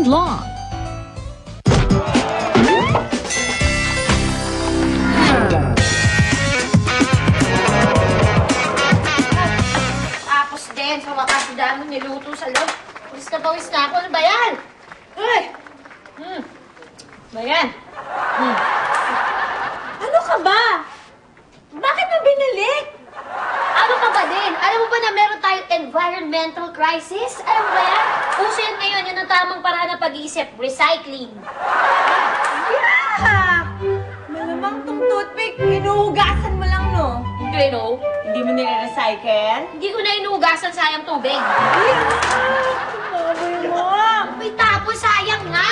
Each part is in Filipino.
long. Tapos din, sa wakas dami niluto sa loob. Pawis na ako. Ano ba yan? Uy! Ba yan? Ano ka ba? Bakit mo binalik? Ano ka ba din? Alam mo ba na meron tayong environmental crisis? Alam mo ba yan? Uso yan ngayon, yun ang tamang paraan ng pag-iisip, recycling. Yeah! Malamang tong toothpick, inuhugasan mo lang, no? Hindi, no? Hindi mo nire-recycle? Hindi ko na inuugasan, sayang tubig. Sabi mo! May tapos, sayang nga!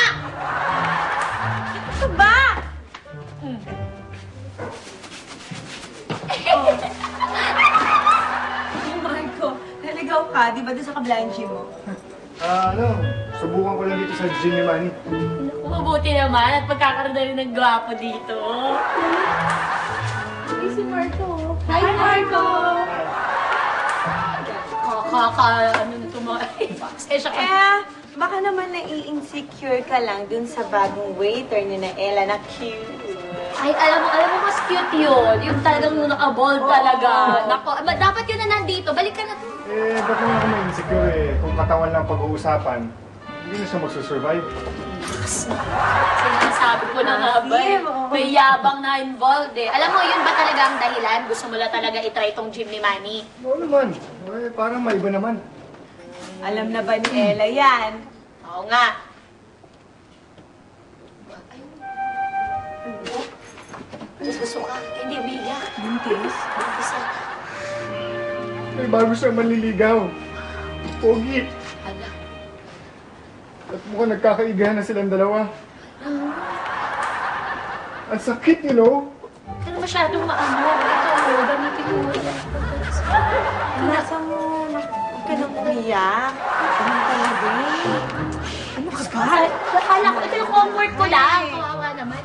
Ano ka ba? Marco, naligaw ka, di ba doon sa kabilang gym mo? Subukan ko lang dito sa gym ni Manny. Mabuti naman at pagkakaroon na rin ng gwapo dito. Hey, si Marco. Hi, Marco! Ano na ito mga... Pasensya ka. Baka naman nai-insecure ka lang dun sa bagong waiter ni na Ella na cute. Ay, alam mo, mas cute yun. Yung talagang naka-bold talaga. Nako, dapat yun na nandito. Balik ka na. Ba't naman ako ma-insecure eh? Kung katawan lang pag-uusapan, hindi na siya magsusurvive. Sinasabi ko na nga ba eh. May yabang na involved eh. Alam mo, yun ba talaga ang dahilan? Gusto mo lang talaga itry itong gym ni Manny? Oo naman. Parang maiba naman. Alam na ba ni Ella yan? Oo nga. Gusto ka? Hindi umiiyak. Buntis? Buntis ako. May bago siya manliligaw. Pogi. Hala. At mukhang nagkakaigahan na silang dalawa. Ang sakit, you know? Pero masyadong maano. Ito, gamitin mo. Nasa mo, huwag ka nang umiyak. Ano talaga eh? Ano ka ba? Akala ko, ito yung comfort ko lang. Kawawa naman.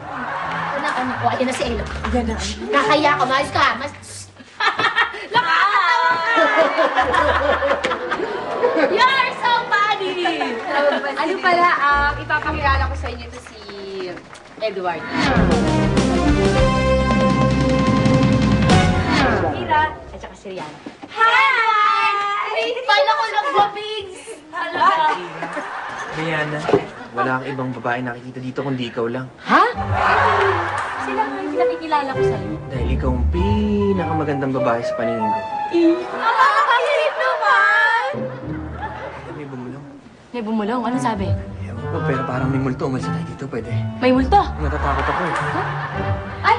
Ano ko, ayan na si Ella. Yan na. Nakaya ka, maayos ka. Nakakatawa ka! You're so funny! Ano pala, ipapakilala ko sa inyo ito si Edward. Mira, at saka si Rihanna. Hi! Pala ko lang babings! Rihanna, wala kang ibang babae nakikita dito kundi ikaw lang. Ha? Sila nga yung pinakikilala ko sa'yo. Dahil ikaw ang pinakamagandang babae sa paningin ko. Nakakakilit naman! May bumulong. May bumulong, ano sabi? Ewan ko, pero parang may multo. Umalis na tayo dito, pwede. May multo! Natatakot ako eh. Ay!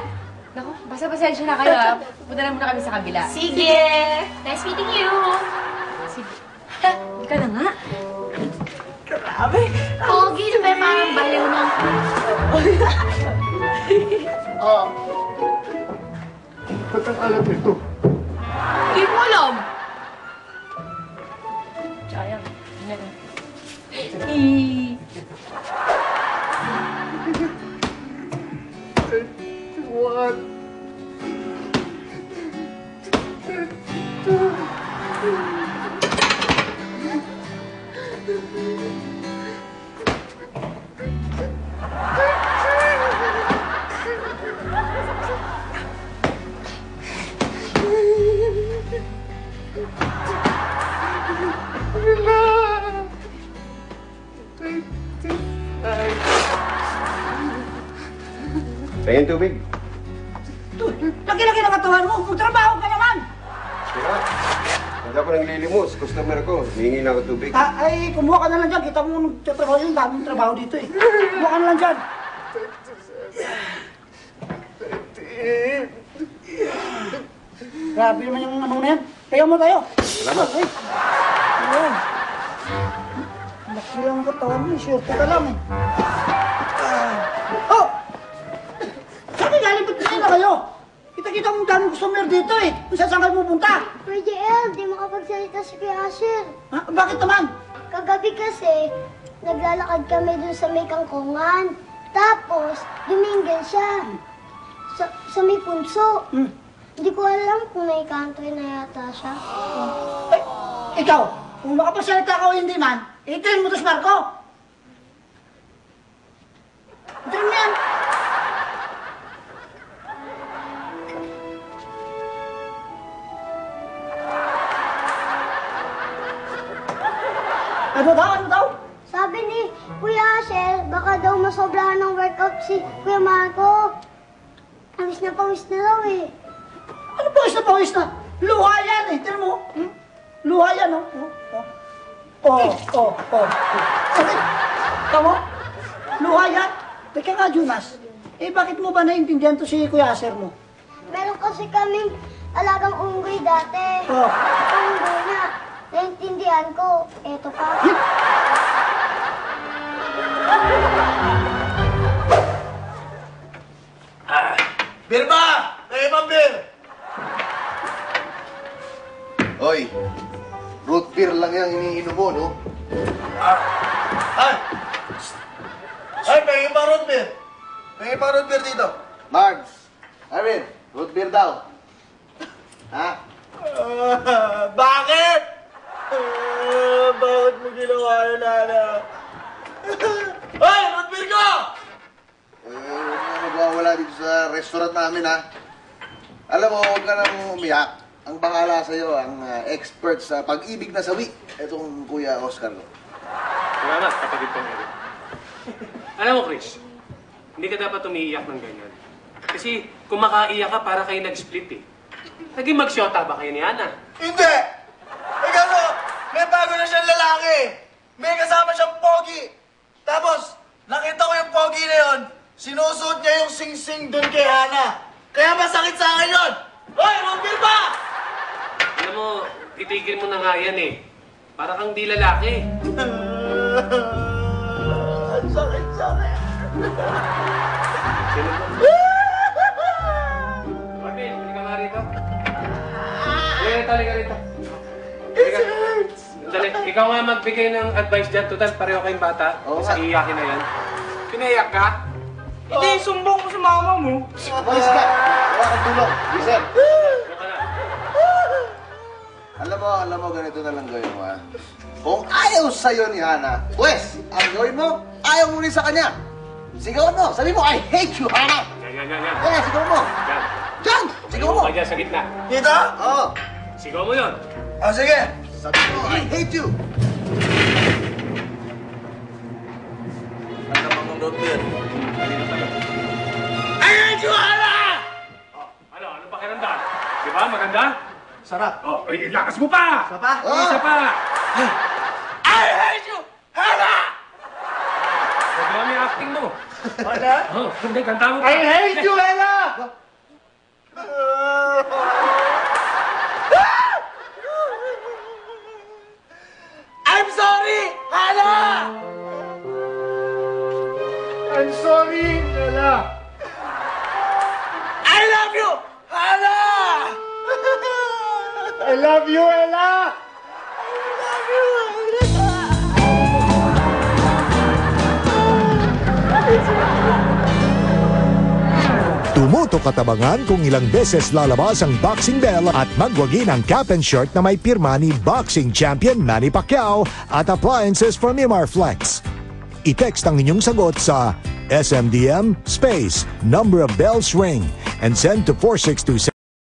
Naku, basta pasensya na kayo ha. Punta na muna kami sa kabila. Sige! Nice meeting you! Sige. Hindi ka na nga. Grabe. Pogi na may parang baliw ng... Oh. Ba't ang alat nito? Hindi mo alam. Sayang. What? Tingin tubig. Laki-laki ng katawan mo. Magtrabaho ka naman. Kaya, hindi ako nanglilimos. Customer ko. Hihingi na ako tubig. Ay, kumuha ka na lang dyan. Kita mo nagtatrabaho yun. Daming trabaho dito eh. Kumuha ka na lang dyan. Grabe naman yung ano na yan. Tayo mo tayo. Salamat. Ay. Ayun. Laki lang ang katawan mo. Short ka lang eh. Oh! Saan galing? Ba't na kayo? Kita-kita mong daming customer dito eh. Kung saan kayo pupunta? Kuya JL, di makapagsalita si Kuya Asher. Ha? Bakit naman? Kagabi kasi, naglalakad kami dun sa may kangkungan. Tapos, duminggan siya. Sa may punso. Hindi ko alam kung may kantoy na yata siya. Ay, ikaw, kung makapagsalita ka o hindi man, itin mo to si Marco. Sabi ni Kuya Asher, baka daw masobrahan ng workout si Kuya Marco. Pawis na daw eh. Ano pawis na? Luha yan eh. Tignan mo. Luha yan, oh. Sakit. Tama? Luha yan. Teka nga, Jonas. Bakit mo ba naiintindihan to si Kuya Asher mo? Meron kasi kaming alagang unggoy dati. Oh. Ang unggoy niya, naintindihan ko. Eto pa. Bir ba? Kayo ba, Bir? Hoy, root beer lang yung iniinom mo, no? Ay! Ay, pengen pa root beer. Pengen pa root beer dito. Margs, Arvin, root beer daw. Ha? Bakit? Bakit mo ginawa yun, Nana? Ay, root beer ko! Huwag mo magwawala dito sa restaurant namin, ha? Alam mo, huwag ka nang umiyak. Ang bahala sa'yo, ang expert sa pag-ibig na sawi. Itong Kuya Oscar ko. Salamat, kapatid kong Eric. Alam mo, Chris, hindi ka dapat umiiyak ng ganyan. Kasi kung makaiyak ka, para kayo nag-split eh. Naging mag-shota ba kayo ni Ana? Hindi! Ikaw mo, may bago na siyang lalaki. May kasama siyang pogi. Tapos, nakita ko yung pogi na yun, sinusuot niya yung sing-sing dun kay Hana. Kaya masakit sa akin yun! Hoy, Rumpil ba? Alam mo, titigil mo na nga yan eh. Para kang di lalaki. Ang sakit-sakit. Sino mo? Marvin, hindi ka nga rito. Halika rito. Dali, ikaw nga magbigay ng advice dyan. Total, pareho kayong bata. Oo Kasi nga. iyakin na yan. Pinaiyak ka? Hindi, sumbong ko sa mama mo. Umalis ka! Wala kang tulong. Listen. Ikaw ka na. Alam mo, ganito na lang gawin mo, ha? Kung ayaw sa'yo ni Hana, pues, ang gawin mo, ayaw mo rin sa kanya. Sigawan mo. Sabi mo, I hate you, Hana. Yan. Kaya, sigawan mo. Yan. Diyan! Sigawan mo. Ka dyan sa gitna. Dito? Oo. Sigaw mo yun. Sige. Sabi mo, I hate you. Ano naman ng root beer? Kanina pa lang. I hate you, Hana! Ano pakiramdam? Di ba? Maganda? Sarap. Oh, ay, lakas mo pa! Isa pa? Isa pa! I hate you, Hana! Magawa mo yung acting mo. Wala? Oh, hindi, kanta mo pa. I hate you, Hana! I'm sorry, Hana! I'm sorry, Ella. I love you, Hana! I love you, Ella. Tumutok katabangan kung ilang beses lalabas ang boxing bell at magwagi ng cap and shirt na may pirma ni boxing champion Manny Pacquiao at appliances from Imar Flex. I-text ang inyong sagot sa SMDM space number of bells ring and send to 4627.